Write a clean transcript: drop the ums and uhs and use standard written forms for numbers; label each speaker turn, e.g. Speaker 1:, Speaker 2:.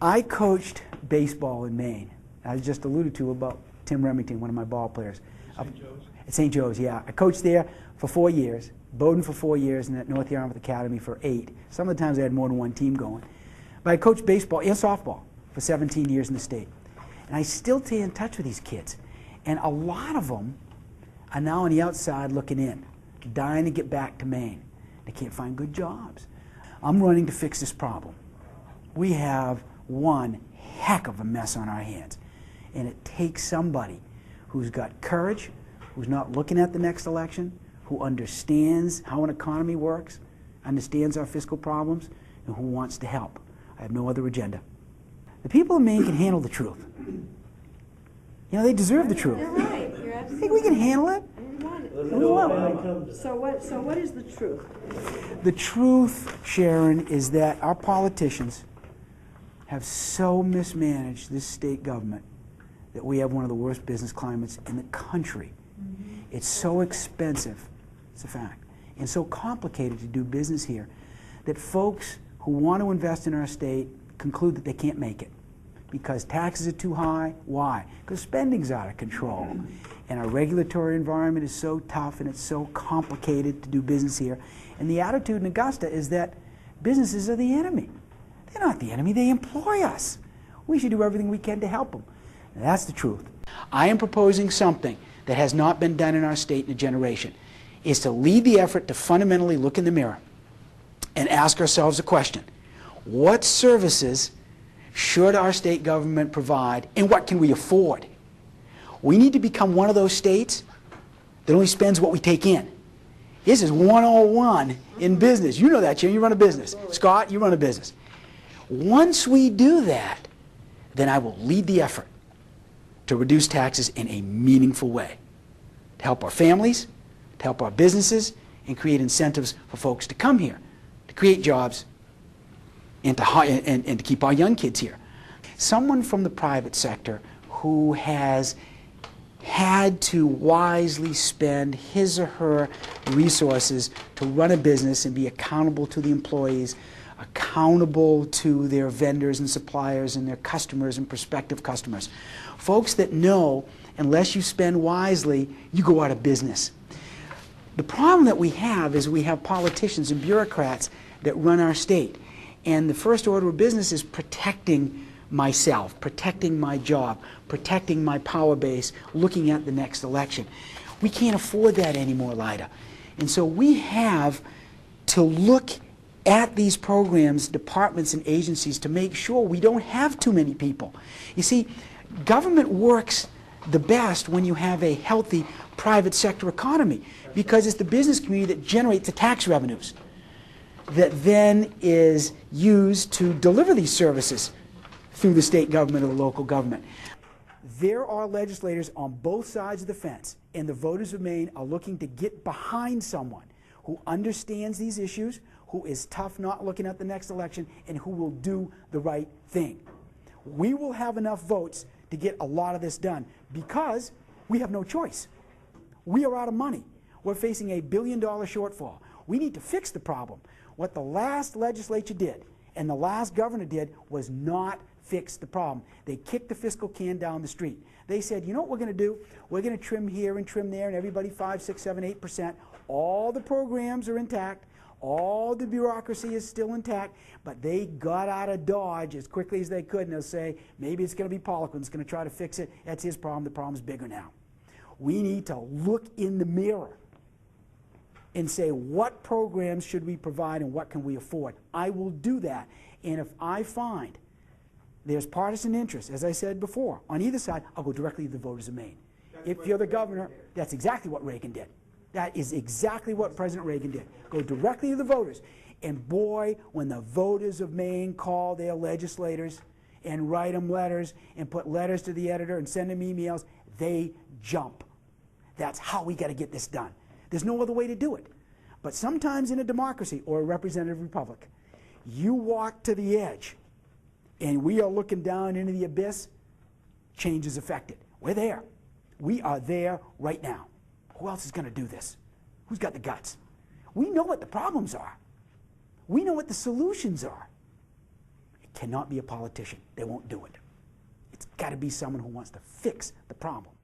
Speaker 1: I coached baseball in Maine. I just alluded to about Tim Remington, one of my ball players.
Speaker 2: St. Joe's?
Speaker 1: At St. Joe's, yeah. I coached there for 4 years, Bowdoin for 4 years, and at North Yarmouth Academy for 8. Some of the times I had more than one team going. But I coached baseball and softball for 17 years in the state. And I still stay in touch with these kids. And a lot of them are now on the outside looking in, dying to get back to Maine. They can't find good jobs. I'm running to fix this problem. We have one heck of a mess on our hands. And it takes somebody who's got courage, who's not looking at the next election, who understands how an economy works, understands our fiscal problems, and who wants to help. I have no other agenda. The people of Maine can handle the truth. You know, they deserve the truth.
Speaker 3: You're right. You're absolutely
Speaker 1: You think we can handle it?
Speaker 3: So what is the truth?
Speaker 1: The truth, Sharon, is that our politicians have so mismanaged this state government that we have one of the worst business climates in the country. It's so expensive, it's a fact, and so complicated to do business here that folks who want to invest in our state conclude that they can't make it because taxes are too high. Why? Because spending's out of control. And our regulatory environment is so tough and it's so complicated to do business here. And the attitude in Augusta is that businesses are the enemy. They're not the enemy, they employ us. We should do everything we can to help them. And that's the truth. I am proposing something that has not been done in our state in a generation, is to lead the effort to fundamentally look in the mirror and ask ourselves a question. What services should our state government provide and what can we afford? We need to become one of those states that only spends what we take in. This is 101 in business. You know that, Jim. You run a business. Scott, you run a business. Once we do that, then I will lead the effort to reduce taxes in a meaningful way, to help our families, to help our businesses, and create incentives for folks to come here, to create jobs, and to keep our young kids here. Someone from the private sector who has had to wisely spend his or her resources to run a business and be accountable to the employees, accountable to their vendors and suppliers and their customers and prospective customers. Folks that know unless you spend wisely, you go out of business. The problem that we have is we have politicians and bureaucrats that run our state. And the first order of business is protecting myself, protecting my job, protecting my power base, looking at the next election. We can't afford that anymore, Lida. And so we have to look at these programs, departments, and agencies to make sure we don't have too many people. You see, government works the best when you have a healthy private sector economy because it's the business community that generates the tax revenues that then is used to deliver these services through the state government or the local government. There are legislators on both sides of the fence, and the voters of Maine are looking to get behind someone who understands these issues, who is tough not looking at the next election, and who will do the right thing. We will have enough votes to get a lot of this done because we have no choice. We are out of money. We're facing a $1 billion shortfall. We need to fix the problem. What the last legislature did and the last governor did was not fix the problem. They kicked the fiscal can down the street. They said, you know what we're going to do? We're going to trim here and trim there, and everybody 5, 6, 7, 8%. All the programs are intact. All the bureaucracy is still intact, but they got out of Dodge as quickly as they could, and they'll say, maybe it's going to be Poliquin that's going to try to fix it. That's his problem. The problem's bigger now. We need to look in the mirror and say, what programs should we provide and what can we afford? I will do that. And if I find there's partisan interest, as I said before, on either side, I'll go directly to the voters of Maine. If you're the governor, that's exactly what Reagan did. That is exactly what President Reagan did. Go directly to the voters. And boy, when the voters of Maine call their legislators and write them letters and put letters to the editor and send them emails, they jump. That's how we got to get this done. There's no other way to do it. But sometimes in a democracy or a representative republic, you walk to the edge and we are looking down into the abyss, change is affected. We're there. We are there right now. Who else is going to do this? Who's got the guts? We know what the problems are. We know what the solutions are. cannot be a politician. They won't do it. It's got to be someone who wants to fix the problem.